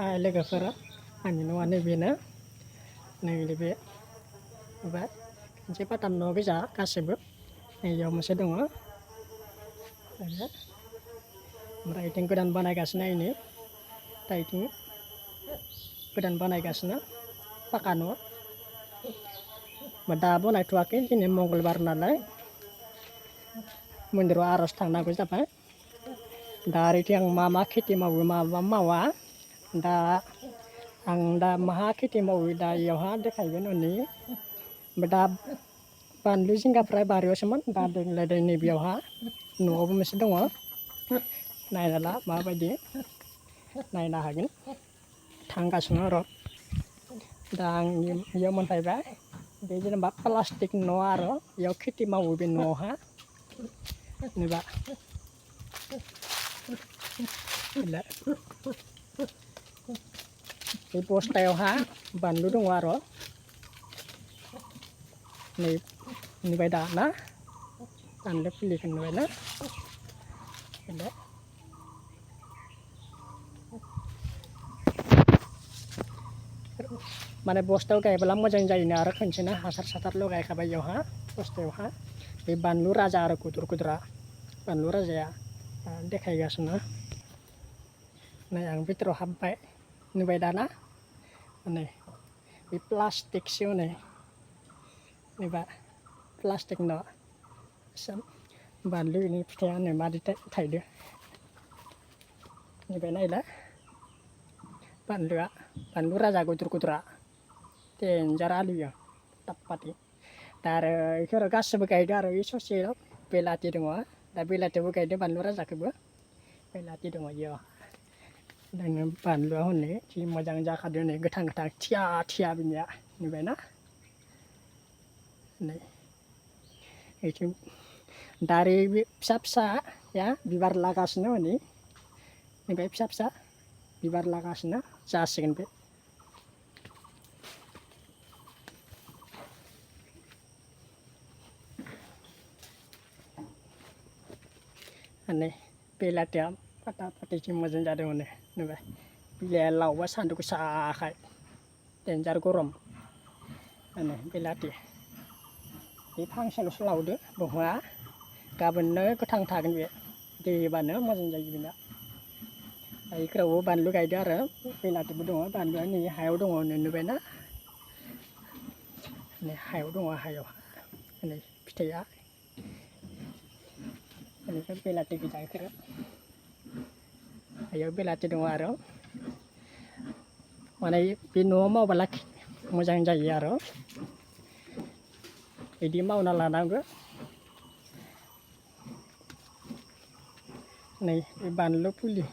Hai लोगोफोरा आंनि न'आ नैबेनो नैबे माबा मोनसे बाटाम न' गोजा गासिबो नैयाव मोनसे दङ ओमफ्राय इथिं गोदान बानायगासिनो इनि दा इथिं गोदान बानायगासिनो पाका न' दा बनायथ'वाखै दिनै मंगलबार नालाय मन्दिराव आर'ज थांनांगौ जाबाय दा आरो आं मा खेथि मावो मा मावा दा आं दा मा खेथि मावो दा इयावहा देखायगोन उननि दा बानलु जिंगाफ्रा बारियावसोमोन दा देग्लाय नैबेयावहा न'आवबो मोनसे दङ नायना ला माबायदि नायनो हागोन थांगासिनो र' दा आं इयाव मोनफैबाय बे जेनेबा प्लास्टिक न' आरो इयाव खेथि मावो बे न'आवहा जेनेबा बे बस्थायावहा बानलु दङ आरो नै नुबाय दा ना बानलु फुलिखौ नुबाय ना माने बस्थायाव गायब्ला मोजां जायोनो आरो खनसेनो हासार साथार लगायखाबाय इयावहा बस्थायावहा बे बानलु राजा आरो गुदुर गुद्रा बानलु राजाया देखायगासिनो नै आं भितराव हाबबाय नुबाय दाना नै बे प्लास्टिकसो नै नुबा प्लास्टिक न' बानलुनि फिथाइया नै मादि थायदो नुबाय नायला बानलु राजा गुदुर गुद्रा देन्जार आलुया टाप्पाति दा आरो बेखौ गासिबो गायदो आरो बे ससेयाव बेलाथि दङ दा बेलाथियावबो गायदो बानलु राजाखौबो बेलाथि दङ इयाव नोङो बानलुआ हनै जि मोजां जाखादों नै गोथां गोथां थिया थिया बिनिया नुबायना नै बेथिं दा आरो बे फिसा फिसाया बिबार लागासिनो हनै नुबाय फिसा फिसा बिबार लागासिनो जासिगोन बे नै बेलाथिया फाटा फाटिजों मोजां जादों हनै नुबाय बिलाइया लावबा सान्दुं गोसाखाय देन्जार गरम नै बेलाथि बे फांसेल'सो लावदो दंफाङा गाबोननो गोथां थागोन बे दै होबानो मोजां जायो बेना इफोरावबो बानलु गायदो आरो बेलाथिबो दङ बानलुआ नै हायाव दङ नुबायना नै हायाव दङ हायाव नै फिथाइया बेनिफ्राय बेलाथि गोजा इफोरो हायाव बेलाथि दङ आरो माने बे न'आव मावबोला मोजां जायो आरो बिदि मावना लानांगौ नै बे बानलु फुलि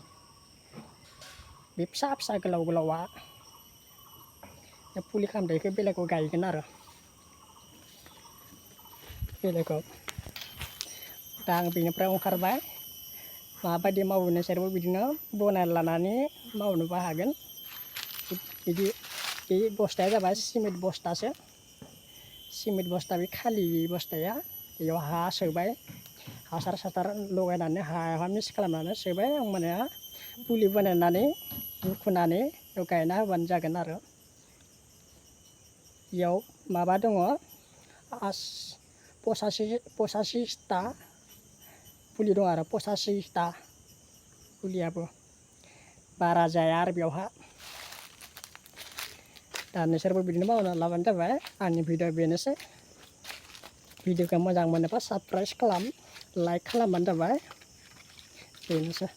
बे फिसा फिसा गोलाव गोलावा फुलि खालामदो बेखौ बेलेगाव गायगोन आरो बेलेगाव दा आं बेनिफ्राय ओंखारबाय माबायदि मावो नोंसोरबो बिदिनो बनायना लानानै मावनोबो हागोन बिदि बे बस्थाया जाबाय सिमेन्ट बस्थासो सिमेन्ट बस्ता बे खालि बस्थाया बेयाव हा सोबाय हासार साथार लगायनानै हायावहा मिक्स खालामनानै सोबाय आं माने फुलि बानायनानै बुखुनानै गायना होबानो जागोन आरो बेयाव माबा दङ 85टा फुलि दं आरो 85टा फुलियाबो बारा जाया आरो बेयावहा दा नोंसोरबो बिदिनो मावना लाबानो जाबाय आंनि भिडिअ बेनोसै भिडिअखौ मोजां मोनोबा साबस्क्राइब खालाम लाइक खालामबानो जाबाय बेनोसै